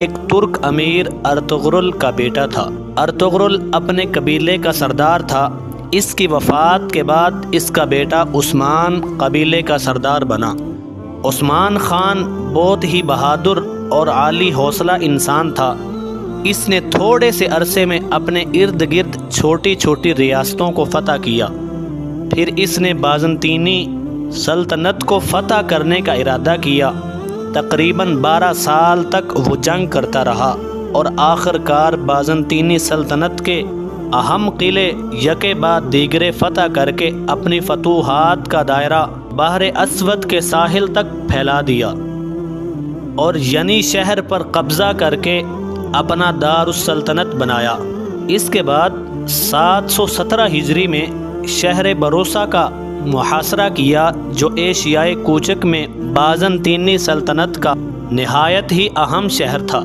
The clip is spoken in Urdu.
ایک ترک امیر ارطغرل کا بیٹا تھا۔ ارطغرل اپنے قبیلے کا سردار تھا۔ اس کی وفات کے بعد اس کا بیٹا عثمان قبیلے کا سردار بنا۔ عثمان خان بہت ہی بہادر اور عالی حوصلہ انسان تھا۔ اس نے تھوڑے سے عرصے میں اپنے ارد گرد چھوٹی چھوٹی ریاستوں کو فتح کیا۔ پھر اس نے بازنطینی سلطنت کو فتح کرنے کا ارادہ کیا۔ تقریباً 12 سال تک وہ جنگ کرتا رہا اور آخر کار بازنطینی سلطنت کے اہم قلعے یکے بعد دیگرے فتح کر کے اپنی فتوحات کا دائرہ بحر اسود کے ساحل تک پھیلا دیا اور ینی شہر پر قبضہ کر کے اپنا دار السلطنت بنایا۔ اس کے بعد 717 ہجری میں شہر بروسا کا محاصرہ کیا، جو ایشیائے کوچک میں بازنطینی سلطنت کا نہایت ہی اہم شہر تھا۔